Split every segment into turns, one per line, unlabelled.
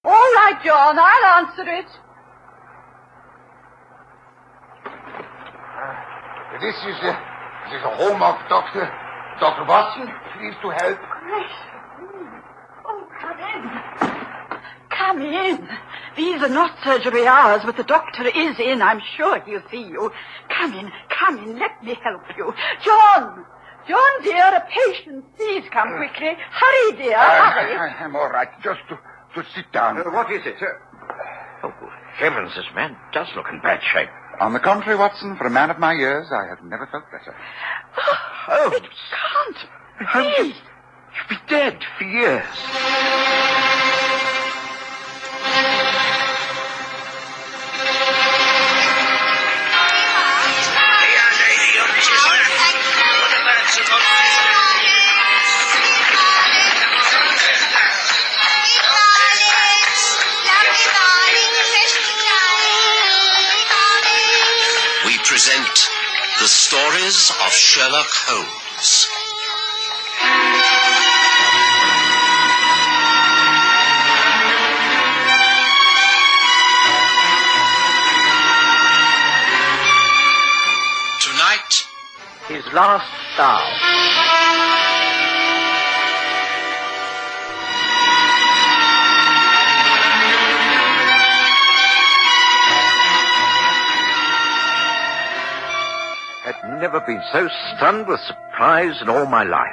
All right, John, I'll answer it.
This is a home of Dr. Watson. Please to help.
Gracious. Oh, come in. Come in. These are not surgery hours, but the doctor is in. I'm sure he'll see you. Come in. Let me help you. John, dear, a patient. Please come quickly. Hurry, dear, hurry.
I'm all right. Just to sit down.
What is it, sir? Oh, heavens, this man does look in bad shape.
On the contrary, Watson, for a man of my years, I have never felt better.
Oh, it can't be.
You'd be dead for years.
We present the stories of Sherlock Holmes. Tonight,
His last style. I'd never been so stunned with surprise in all my life.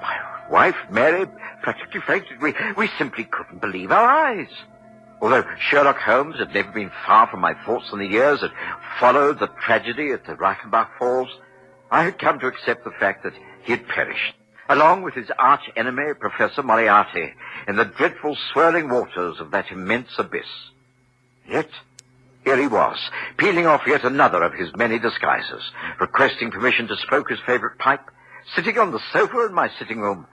My wife, Mary, practically fainted. We simply couldn't believe our eyes. Although Sherlock Holmes had never been far from my thoughts in the years that followed the tragedy at the Reichenbach Falls, I had come to accept the fact that he had perished, along with his arch-enemy, Professor Moriarty, in the dreadful swirling waters of that immense abyss. Yet, here he was, peeling off yet another of his many disguises, requesting permission to smoke his favorite pipe, sitting on the sofa in my sitting room,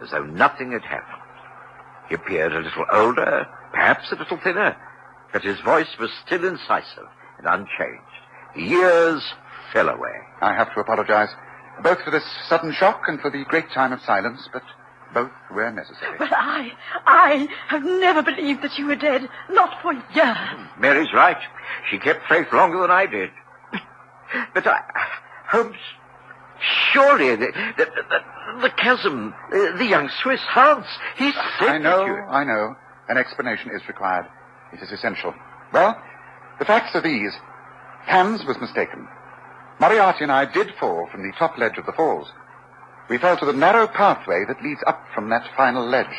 as though nothing had happened. He appeared a little older, perhaps a little thinner, but his voice was still incisive and unchanged. The years fell away.
I have to apologize, both for this sudden shock and for the great time of silence, but both were necessary.
But I have never believed that you were dead. Not for years.
Mary's right. She kept faith longer than I did. But Holmes, surely the chasm, the young Swiss, Hans, he said
I know. An explanation is required. It is essential. Well, the facts are these. Hans was mistaken. Moriarty and I did fall from the top ledge of the falls. We fell to the narrow pathway that leads up from that final ledge.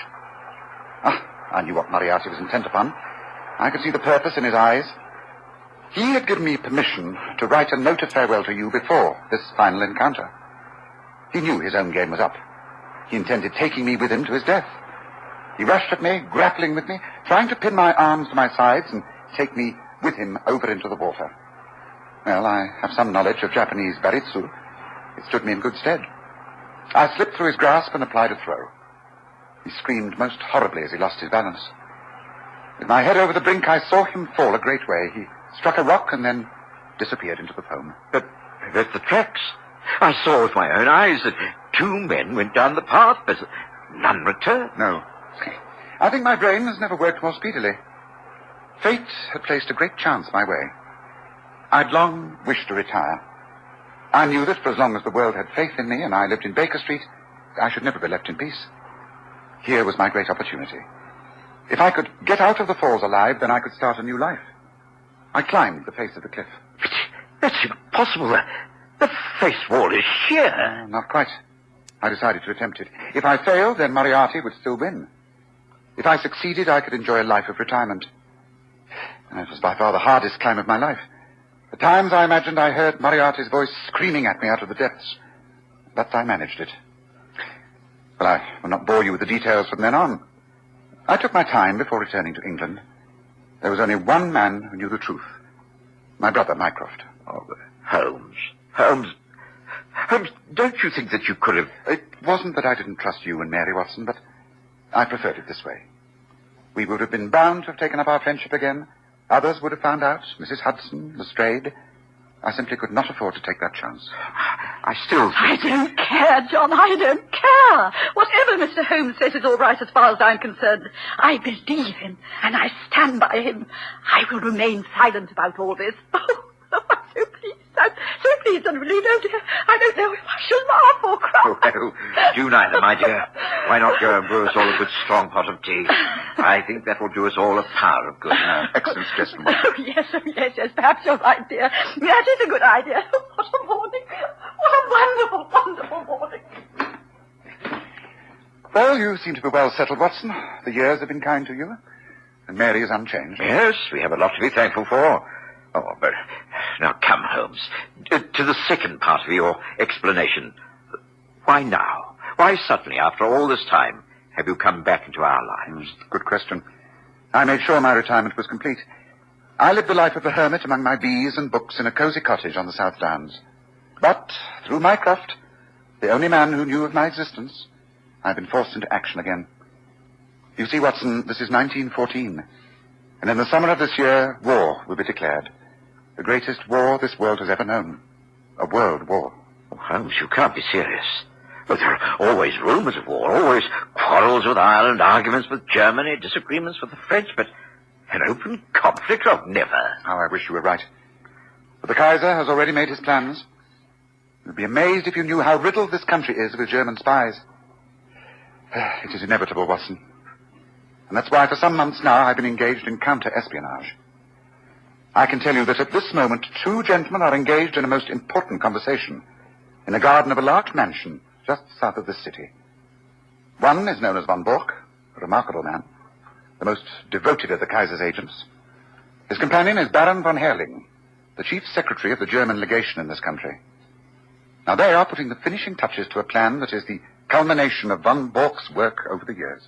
I knew what Moriarty was intent upon. I could see the purpose in his eyes. He had given me permission to write a note of farewell to you before this final encounter. He knew his own game was up. He intended taking me with him to his death. He rushed at me, grappling with me, trying to pin my arms to my sides and take me with him over into the water. Well, I have some knowledge of Japanese baritsu. It stood me in good stead. I slipped through his grasp and applied a throw. He screamed most horribly as he lost his balance. With my head over the brink, I saw him fall a great way. He struck a rock and then disappeared into the foam.
But the tracks. I saw with my own eyes that two men went down the path, but none returned.
No. I think my brain has never worked more speedily. Fate had placed a great chance my way. I'd long wished to retire. I knew that for as long as the world had faith in me and I lived in Baker Street, I should never be left in peace. Here was my great opportunity. If I could get out of the falls alive, then I could start a new life. I climbed the face of the cliff.
That's impossible. The face wall is sheer.
Not quite. I decided to attempt it. If I failed, then Moriarty would still win. If I succeeded, I could enjoy a life of retirement. And it was by far the hardest climb of my life. At times I imagined I heard Moriarty's voice screaming at me out of the depths. But I managed it. Well, I will not bore you with the details from then on. I took my time before returning to England. There was only one man who knew the truth. My brother, Mycroft.
Oh, Holmes, don't you think that you could have...
It wasn't that I didn't trust you and Mary, Watson, but I preferred it this way. We would have been bound to have taken up our friendship again. Others would have found out, Mrs. Hudson, Lestrade. I simply could not afford to take that chance.
I still think...
I don't care, John. I don't care. Whatever Mr. Holmes says is all right as far as I'm concerned. I believe him, and I stand by him. I will remain silent about all this. Oh, I'm so pleased. I'm so pleased and relieved. Oh, dear. I don't know if I shall laugh or cry.
Oh, do neither, my dear. Why not go and brew us all a good strong pot of tea? I think that will do us all a power of good.
Excellent suggestion.
Oh, yes. Perhaps you're right, dear. That is a good idea. What a morning. What a wonderful, wonderful morning.
Well, you seem to be well settled, Watson. The years have been kind to you. And Mary is unchanged.
Yes, we have a lot to be thankful for. Oh, but now come, Holmes, to the second part of your explanation. Why now? Why suddenly, after all this time, have you come back into our lives?
Good question. I made sure my retirement was complete. I lived the life of a hermit among my bees and books in a cosy cottage on the South Downs. But, through Mycroft, the only man who knew of my existence, I've been forced into action again. You see, Watson, this is 1914. And in the summer of this year, war will be declared. The greatest war this world has ever known. A world war.
Oh, Holmes, you can't be serious. But there are always rumors of war, always quarrels with Ireland, arguments with Germany, disagreements with the French, but an open conflict? Oh, never.
How I wish you were right. But the Kaiser has already made his plans. You'd be amazed if you knew how riddled this country is with German spies. It is inevitable, Watson. And that's why for some months now I've been engaged in counter-espionage. I can tell you that at this moment 2 gentlemen are engaged in a most important conversation in the garden of a large mansion just south of this city. One is known as von Bork, a remarkable man, the most devoted of the Kaiser's agents. His companion is Baron von Herrling, the chief secretary of the German legation in this country. Now they are putting the finishing touches to a plan that is the culmination of von Bork's work over the years.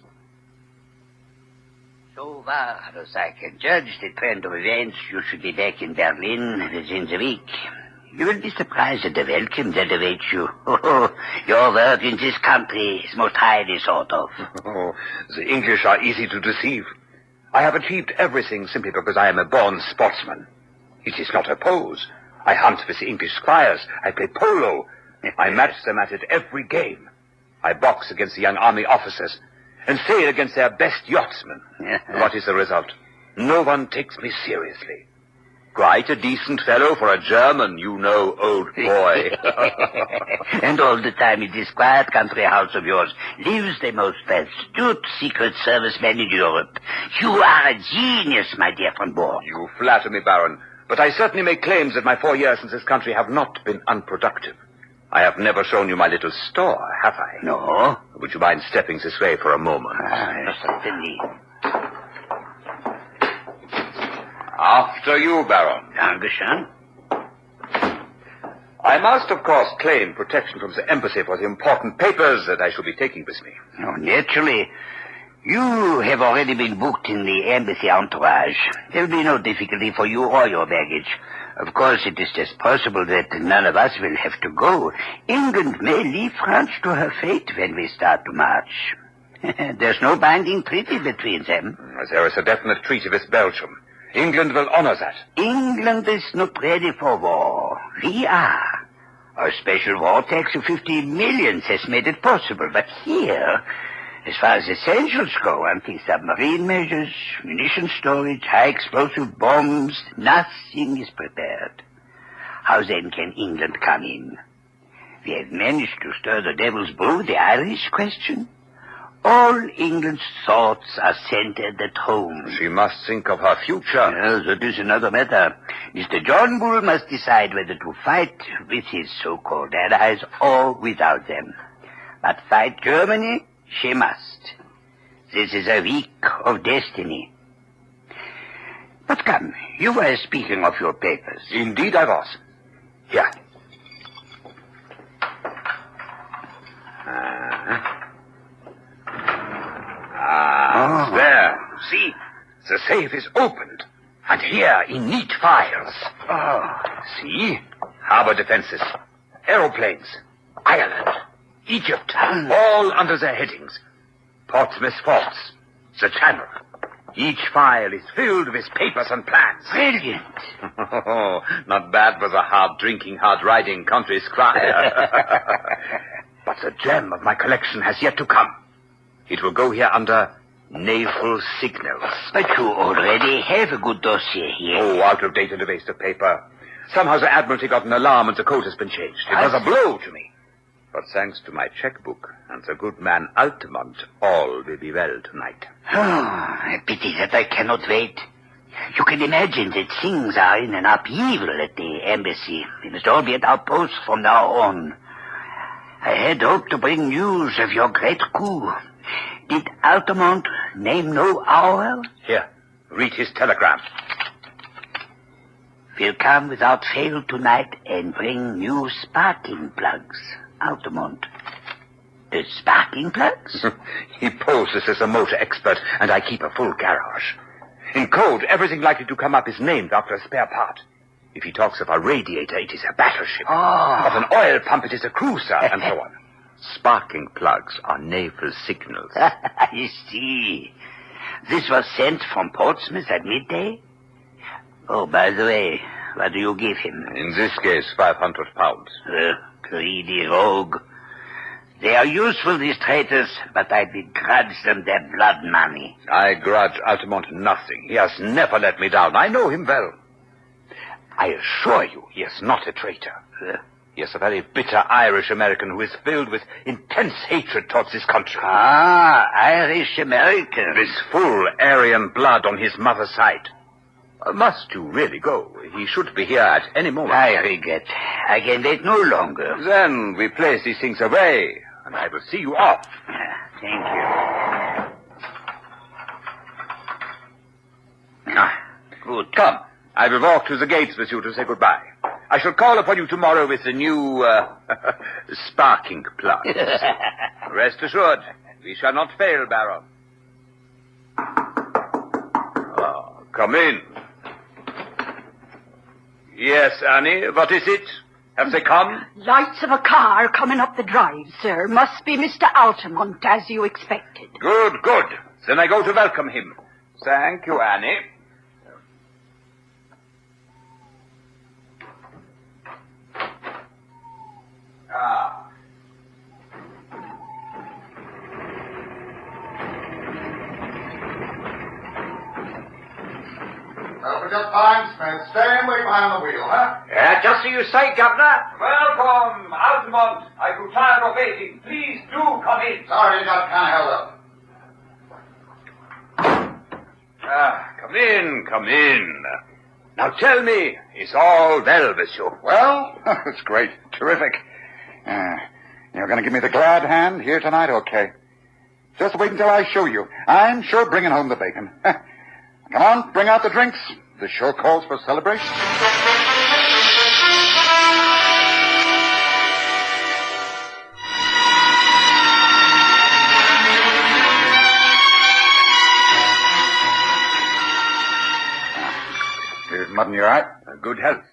So far as I can judge the trend of events, you should be back in Berlin within the week. You will be surprised at the welcome that awaits you. Your work in this country is most highly thought of.
Oh, the English are easy to deceive. I have achieved everything simply because I am a born sportsman. It is not a pose. I hunt with the English squires. I play polo. I match them at it every game. I box against the young army officers and sail against their best yachtsmen. What is the result? No one takes me seriously. Quite a decent fellow for a German, you know, old boy.
And all the time in this quiet country house of yours lives the most astute Secret Service man in Europe. You are a genius, my dear von Bork.
You flatter me, Baron, but I certainly make claims that my 4 years in this country have not been unproductive. I have never shown you my little store, have I?
No.
Would you mind stepping this way for a moment?
Certainly.
After you, Baron.
Dankeschön.
I must, of course, claim protection from the embassy for the important papers that I shall be taking with me.
Oh, naturally. You have already been booked in the embassy entourage. There will be no difficulty for you or your baggage. Of course, it is just possible that none of us will have to go. England may leave France to her fate when we start to march. There's no binding treaty between them.
There is a definite treaty with Belgium. England will honor that.
England is not ready for war. We are. Our special war tax of 50 millions has made it possible. But here, as far as essentials go, anti-submarine measures, munition storage, high-explosive bombs, nothing is prepared. How then can England come in? We have managed to stir the devil's brew, the Irish question. All England's thoughts are centered at home.
She must think of her future.
Yes, that is another matter. Mr. John Bull must decide whether to fight with his so-called allies or without them. But fight Germany she must. This is a week of destiny. But come, you were speaking of your papers.
Indeed I was. Here. There. See, the safe is opened. And here, in neat files. See? Harbor defenses, aeroplanes, Ireland, Egypt, all under their headings. Portsmouth forts, the Channel, Each file is filled with papers and plans.
Brilliant.
Oh, not bad for the hard-drinking, hard-riding country squire. But the gem of my collection has yet to come. It will go here under naval signals.
But you already have a good dossier here.
Oh, out of date and a waste of paper. Somehow the Admiralty got an alarm and the code has been changed. It was a blow to me. But thanks to my checkbook and the good man Altamont, all will be well tonight.
Oh, a pity that I cannot wait. You can imagine that things are in an upheaval at the embassy. We must all be at our posts from now on. I had hoped to bring news of your great coup. Did Altamont name no hour?
Here, read his telegram.
Will come without fail tonight and bring new sparking plugs. Altamont. The sparking plugs?
He poses as a motor expert, and I keep a full garage. In code, everything likely to come up is named after a spare part. If he talks of a radiator, it is a battleship.
Oh.
Of an oil pump, it is a cruiser, and so on. Sparking plugs are naval signals.
I see. This was sent from Portsmouth at midday? Oh, by the way, what do you give him?
In this case, 500 pounds.
Greedy rogue. They are useful, these traitors, but I begrudge them their blood money.
I grudge Altamont nothing. He has never let me down. I know him well. I assure you, he is not a traitor. He is a very bitter Irish-American who is filled with intense hatred towards his country.
Ah, Irish-American.
With full Aryan blood on his mother's side. Must you really go? He should be here at any moment.
I regret. I can wait no longer.
Then we place these things away, and I will see you off.
Thank you. Good.
Come. I will walk to the gates with you to say goodbye. I shall call upon you tomorrow with the new, sparking plugs. Rest assured, we shall not fail, Baron. Oh, come in. Yes, Annie, what is it? Have they come?
Lights of a car coming up the drive, sir. Must be Mr. Altamont, as you expected.
Good, good. Then I go to welcome him. Thank you, Annie.
Just fine, Smith. Staying way behind the wheel, huh?
Just so you say, Governor.
Welcome, Altamont. I grew tired of waiting. Please do come in.
Sorry, you got kind of held up.
Come in, come in. Now tell me, is all well with you?
Well, it's great. Terrific. You're going to give me the glad hand here tonight, okay? Just wait until I show you. I'm sure bringing home the bacon. Come on, bring out the drinks. The show calls for celebration. Here's Mutton, you all right?
Good health.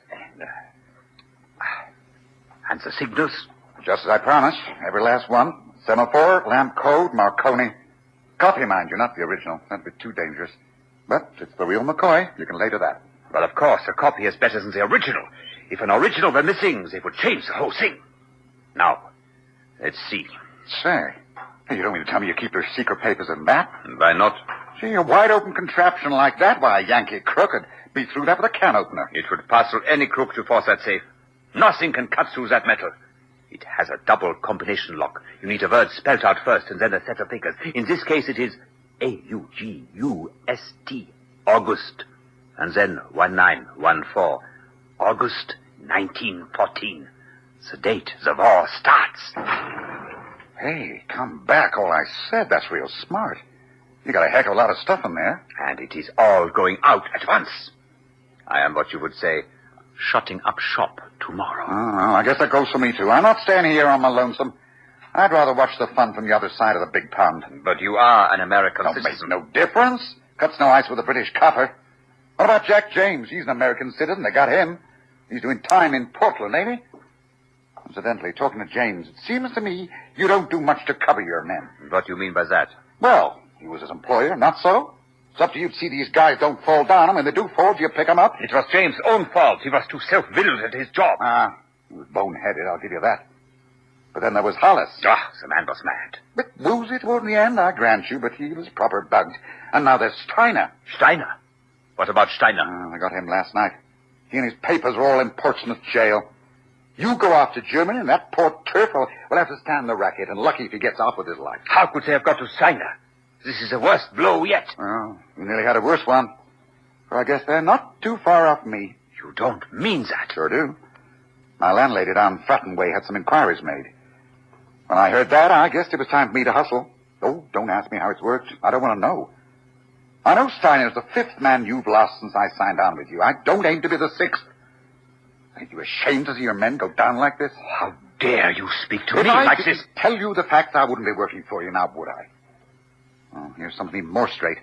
And the signals?
Just as I promised. Every last one. Semaphore, lamp code, Marconi. Copy, mind you, not the original. That'd be too dangerous. But it's the real McCoy. You can lay to that.
Well, of course, a copy is better than the original. If an original were missing, they would change the whole thing. Now, let's see.
Say, you don't mean to tell me you keep your secret papers in that?
And why not?
Gee, a wide-open contraption like that, why, a Yankee crook could be through that with a can opener.
It would pass through any crook to force that safe. Nothing can cut through that metal. It has a double combination lock. You need a word spelled out first and then a set of figures. In this case, it is A-U-G-U-S-T, August, and then 1914, August 1914. The date the war starts.
Hey, come back, all I said. That's real smart. You got a heck of a lot of stuff in there.
And it is all going out at once. I am what you would say, shutting up shop tomorrow.
Oh, I guess that goes for me, too. I'm not staying here on my lonesome. I'd rather watch the fun from the other side of the big pond.
But you are an American
Don't make
citizen.
no difference. Cuts no ice with a British copper. What about Jack James? He's an American citizen. They got him. He's doing time in Portland, ain't he? Incidentally, talking to James, it seems to me you don't do much to cover your men.
What do you mean by that?
Well, he was his employer, not so? It's up to you to see these guys don't fall down, and when they do fall, do you pick them up?
It was James' own fault. He was too self-willed at his job.
He was boneheaded, I'll give you that. But then there was Hollis.
The man was mad.
But woozy toward the end, I grant you, but he was proper bugged. And now there's Steiner.
Steiner? What about Steiner?
I got him last night. He and his papers are all in Portsmouth jail. You go off to Germany, and that poor turf will have to stand the racket, and lucky if he gets off with his life.
How could they have got to Steiner? This is the worst blow yet.
Well, we nearly had a worse one. For I guess they're not too far off me.
You don't mean that.
Sure do. My landlady down Fratton Way had some inquiries made. When I heard that, I guessed it was time for me to hustle. Oh, don't ask me how it's worked. I don't want to know. I know Steiner's the 5th man you've lost since I signed on with you. I don't aim to be the 6th. Ain't you ashamed to see your men go down like this?
How dare you speak to
if
me
I
like
didn't
this?
Tell you the facts, I wouldn't be working for you now, would I? Oh, here's something even more straight.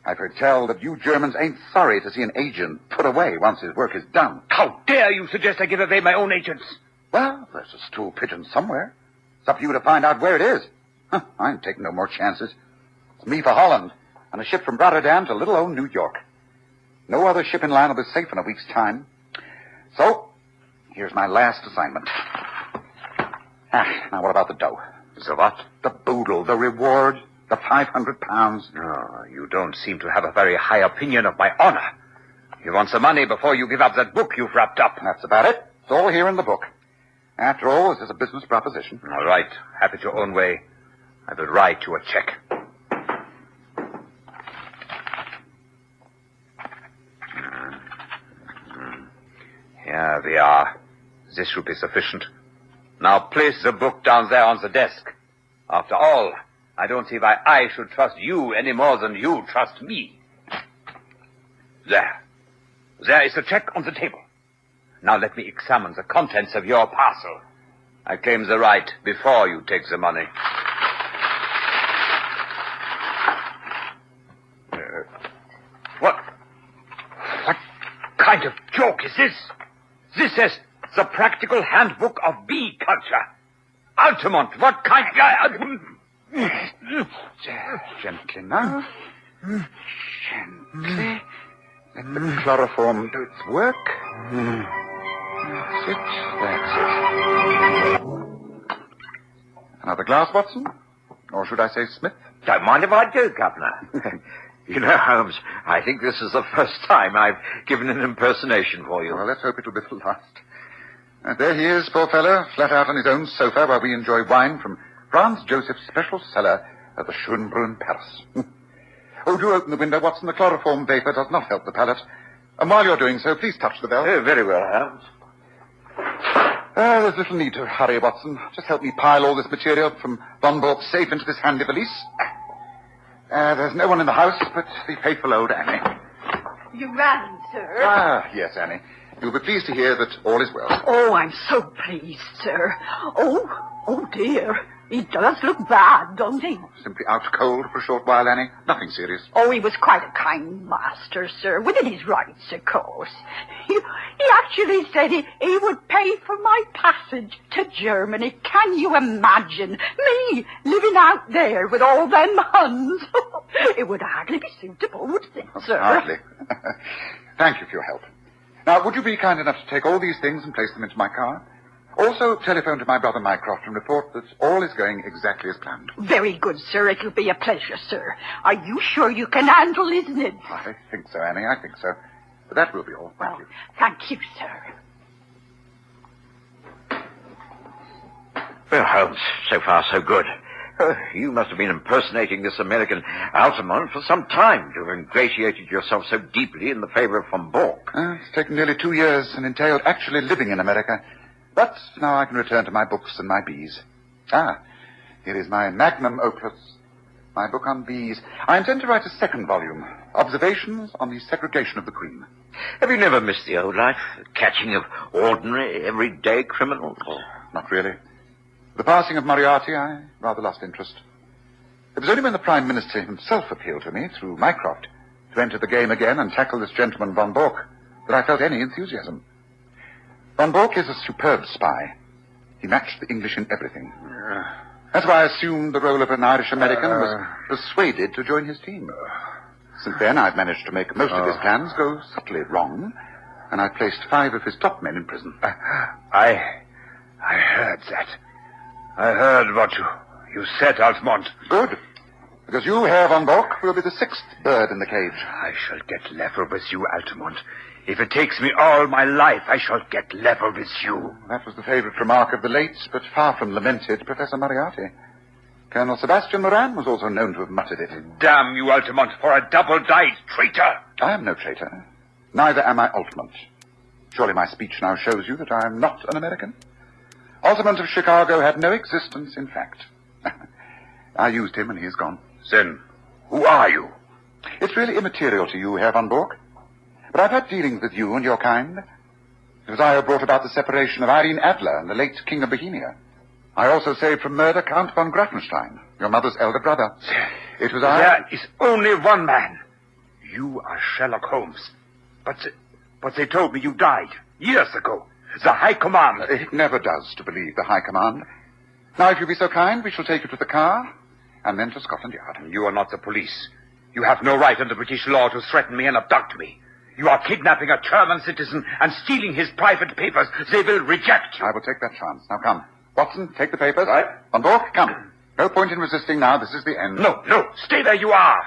I've heard tell that you Germans ain't sorry to see an agent put away once his work is done.
How dare you suggest I give away my own agents?
Well, there's a stool pigeon somewhere. It's up to you to find out where it is. I ain't taking no more chances. It's me for Holland, and a ship from Rotterdam to little old New York. No other shipping line will be safe in a week's time. So, here's my last assignment. Now what about the dough?
The what?
The boodle, the reward, the £500.
Oh, you don't seem to have a very high opinion of my honor. You want some money before you give up that book you've wrapped up.
That's about it. It's all here in the book. After all, this is a business proposition.
All right. Have it your own way. I will write you a check. Here we are. This should be sufficient. Now place the book down there on the desk. After all, I don't see why I should trust you any more than you trust me. There. There is the check on the table. Now let me examine the contents of your parcel. I claim the right before you take the money. What kind of joke is this? This says the practical handbook of bee culture. Altamont, what kind
Gently now. Gently. Let the chloroform do its work. That's it. Another glass, Watson? Or should I say Smith?
Don't mind if I do, Governor. You know, Holmes, I think this is the first time I've given an impersonation for you.
Well, let's hope it will be the last. And there he is, poor fellow, flat out on his own sofa while we enjoy wine from Franz Joseph's special cellar at the Schönbrunn Palace. Oh, do open the window, Watson. The chloroform vapor does not help the palate. And while you're doing so, please touch the bell.
Oh, very well, Holmes.
There's little need to hurry, Watson. Just help me pile all this material from Von Bork's safe into this handy valise. There's no one in the house but the faithful old Annie.
You ran, sir.
Yes, Annie. You'll be pleased to hear that all is well.
Oh, I'm so pleased, sir. Oh, dear. He does look bad, don't he?
Simply out cold for a short while, Annie. Nothing serious.
Oh, he was quite a kind master, sir, within his rights, of course. He actually said he would pay for my passage to Germany. Can you imagine me living out there with all them Huns? It would hardly be suitable, would it, sir?
Hardly. Thank you for your help. Now, would you be kind enough to take all these things and place them into my car? Also, telephone to my brother Mycroft and report that all is going exactly as planned.
Very good, sir. It'll be a pleasure, sir. Are you sure you can handle his nid?
I think so, Annie. I think so. But that will be all. Thank you.
Thank you, sir.
Well, Holmes, so far so good. You must have been impersonating this American Altamont for some time to have ingratiated yourself so deeply in the favor of von Bork.
It's taken nearly 2 years and entailed actually living in America. But now I can return to my books and my bees. Here is my magnum opus, my book on bees. I intend to write a second volume, Observations on the Segregation of the Queen.
Have you never missed the old life, catching of ordinary, everyday criminals?
Not really. The passing of Moriarty, I rather lost interest. It was only when the Prime Minister himself appealed to me, through Mycroft, to enter the game again and tackle this gentleman von Bork, that I felt any enthusiasm. Von Bork is a superb spy. He matched the English in everything. That's why I assumed the role of an Irish-American and was persuaded to join his team. Since then, I've managed to make most of his plans go subtly wrong, and I've placed 5 of his top men in prison.
I heard that. I heard what you said, Altamont.
Good. Because you, Herr von Bork, will be the 6th bird in the cage.
I shall get level with you, Altamont. If it takes me all my life, I shall get level with you.
That was the favorite remark of the late, but far from lamented, Professor Moriarty. Colonel Sebastian Moran was also known to have muttered it.
Damn you, Altamont, for a double-dyed traitor.
I am no traitor. Neither am I Altamont. Surely my speech now shows you that I am not an American. Altamont of Chicago had no existence, in fact. I used him and he is gone.
Then, who are you?
It's really immaterial to you, Herr von Bork. But I've had dealings with you and your kind. It was I who brought about the separation of Irene Adler and the late King of Bohemia. I also saved from murder Count von Grafenstein, your mother's elder brother. It was I...
There is only one man. You are Sherlock Holmes. But they told me you died years ago. The High Command.
It never does to believe the High Command. Now, if you'll be so kind, we shall take you to the car and then to Scotland Yard.
You are not the police. You have no right under British law to threaten me and abduct me. You are kidnapping a German citizen and stealing his private papers. They will reject you.
I will take that chance. Now, come. Watson, take the papers.
Right.
Von Bork, come. No point in resisting now. This is the end.
No. Stay where you are.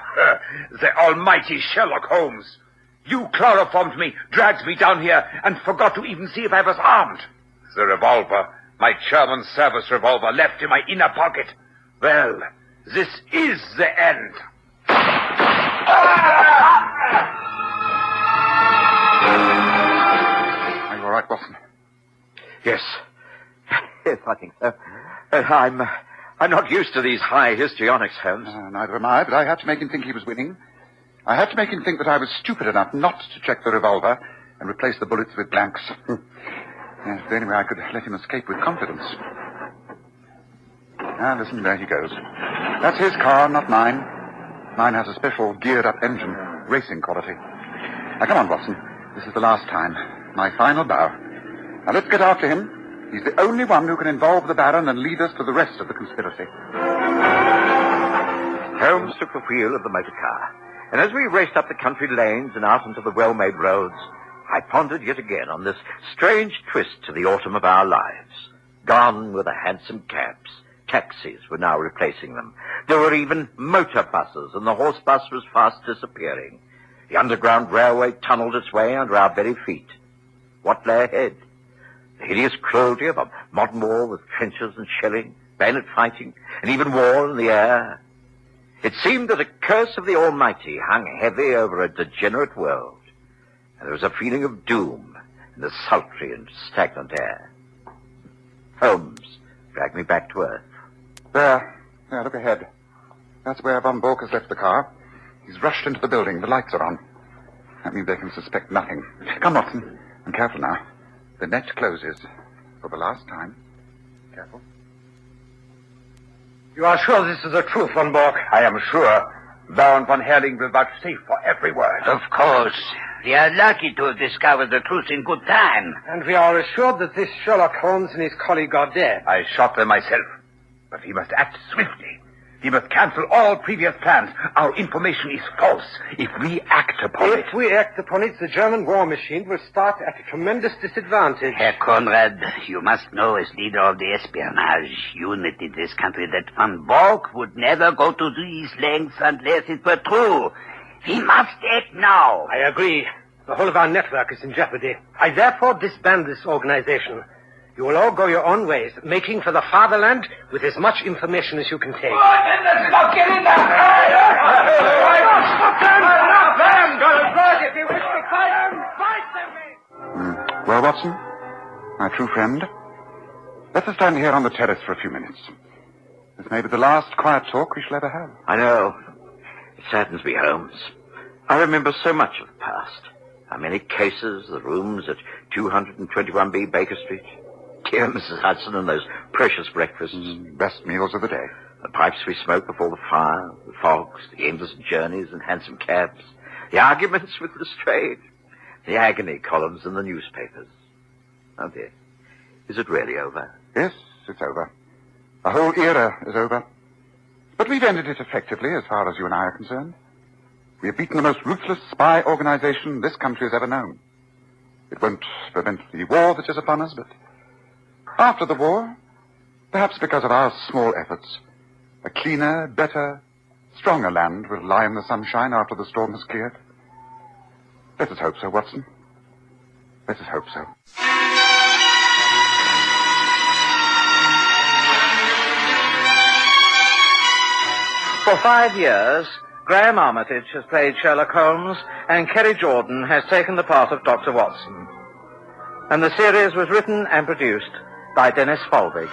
The almighty Sherlock Holmes. You chloroformed me, dragged me down here, and forgot to even see if I was armed. The revolver, my German service revolver, left in my inner pocket. Well, this is the end.
Are you all right, Watson?
Yes. Yes, I think so. I'm not used to these high histrionics, Holmes.
Neither am I, but I had to make him think he was winning. I had to make him think that I was stupid enough not to check the revolver and replace the bullets with blanks. Yes, the only way I could let him escape with confidence. Ah, listen, there he goes. That's his car, not mine. Mine has a special geared-up engine, racing quality. Now, come on, Watson. This is the last time. My final bow. Now, let's get after him. He's the only one who can involve the Baron and lead us to the rest of the conspiracy.
Holmes took the wheel of the motor car, and as we raced up the country lanes and out into the well-made roads, I pondered yet again on this strange twist to the autumn of our lives. Gone were the hansom cabs. Taxis were now replacing them. There were even motor buses, and the horse bus was fast disappearing. The Underground Railway tunneled its way under our very feet. What lay ahead? The hideous cruelty of a modern war with trenches and shelling, bayonet fighting, and even war in the air. It seemed that a curse of the Almighty hung heavy over a degenerate world, and there was a feeling of doom in the sultry and stagnant air. Holmes dragged me back to earth.
There, look ahead. That's where Von Bork has left the car. He's rushed into the building. The lights are on. That means they can suspect nothing. Come, Watson. And careful now. The net closes for the last time. Careful.
You are sure this is the truth, Von Bork? I am sure. Baron von Herling will vouchsafe for every word.
Of course. We are lucky to have discovered the truth in good time.
And we are assured that this Sherlock Holmes and his colleague are dead.
I shot them myself. But we must act swiftly. We must cancel all previous plans. Our information is false. If we act upon it...
If we act upon it, the German war machine will start at a tremendous disadvantage.
Herr Conrad, you must know as leader of the espionage unit in this country that Von Bork would never go to these lengths unless it were true. We must act now.
I agree. The whole of our network is in jeopardy. I therefore disband this organization. You will all go your own ways, making for the fatherland with as much information as you can take.
Stop! Get in there! If you wish to fight them, fight them!
Well, Watson, my true friend, let us stand here on the terrace for a few minutes. This may be the last quiet talk we shall ever have.
I know. It saddens me, Holmes. I remember so much of the past. How many cases, the rooms at 221B Baker Street. Dear Mrs. Hudson and those precious breakfasts.
Best meals of the day.
The pipes we smoked before the fire, the fogs, the endless journeys in hansom cabs, the arguments with Lestrade, the agony columns in the newspapers. Oh, dear. Is it really over?
Yes, it's over. The whole era is over. But we've ended it effectively as far as you and I are concerned. We have beaten the most ruthless spy organization this country has ever known. It won't prevent the war that is upon us, but after the war, perhaps because of our small efforts, a cleaner, better, stronger land will lie in the sunshine after the storm has cleared. Let us hope so, Watson. Let us hope so.
For 5 years, Graham Armitage has played Sherlock Holmes, and Kerry Jordan has taken the part of Dr. Watson. And the series was written and produced by Dennis Folbig.